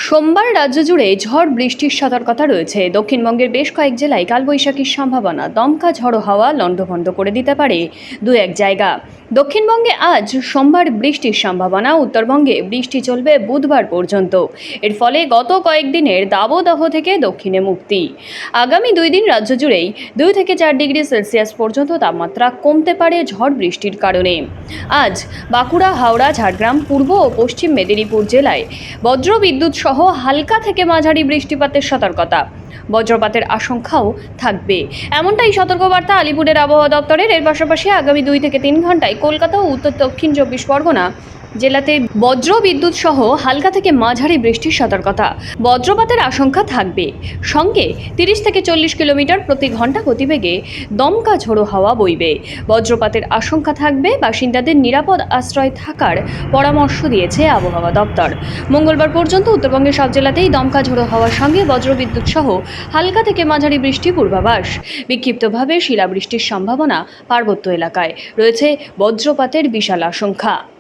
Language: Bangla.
সোমবার রাজ্য জুড়ে ঝড় বৃষ্টির সতর্কতা রয়েছে। দক্ষিণবঙ্গের বেশ কয়েক জেলায় কালবৈশাখীর সম্ভাবনা। দমকা ঝড়ো হাওয়া লণ্ডভণ্ড করে দিতে পারে দু এক জায়গা। দক্ষিণবঙ্গে আজ সোমবার বৃষ্টির সম্ভাবনা। উত্তরবঙ্গে বৃষ্টি চলবে বুধবার পর্যন্ত। এর ফলে গত কয়েকদিনের দাবদাহ থেকে দক্ষিণে মুক্তি। আগামী 2 দিন রাজ্য জুড়েই 2 থেকে 4 ডিগ্রি সেলসিয়াস পর্যন্ত তাপমাত্রা কমতে পারে ঝড় বৃষ্টির কারণে। আজ বাঁকুড়া, হাওড়া, ঝাড়গ্রাম, পূর্ব ও পশ্চিম মেদিনীপুর জেলায় বজ্রবিদ্যুৎ সহ হালকা থেকে মাঝারি বৃষ্টিপাতের সতর্কতা। বজ্রপাতের আশঙ্কাও থাকবে, এমনটাই সতর্কবার্তা আলিপুরের আবহাওয়া দপ্তরের। এর পাশাপাশি আগামী 2 থেকে 3 ঘন্টায় কলকাতা ও উত্তর দক্ষিণ 24 পরগনা জেলাতে বজ্রবিদ্যুৎ সহ হালকা থেকে মাঝারি বৃষ্টির সতর্কতা। বজ্রপাতের আশঙ্কা থাকবে, সঙ্গে 30 থেকে 40 কিলোমিটার প্রতি ঘন্টা গতিবেগে দমকা ঝোড়ো হাওয়া বইবে। বজ্রপাতের আশঙ্কা থাকবে, বাসিন্দাদের নিরাপদ আশ্রয় থাকার পরামর্শ দিয়েছে আবহাওয়া দপ্তর। মঙ্গলবার পর্যন্ত উত্তরবঙ্গের সব জেলাতেই দমকা ঝোড়ো হাওয়ার সঙ্গে বজ্রবিদ্যুৎ সহ হালকা থেকে মাঝারি বৃষ্টি পূর্বাভাস। বিক্ষিপ্তভাবে শিলাবৃষ্টির সম্ভাবনা পার্বত্য এলাকায় রয়েছে। বজ্রপাতের বিশাল আশঙ্কা।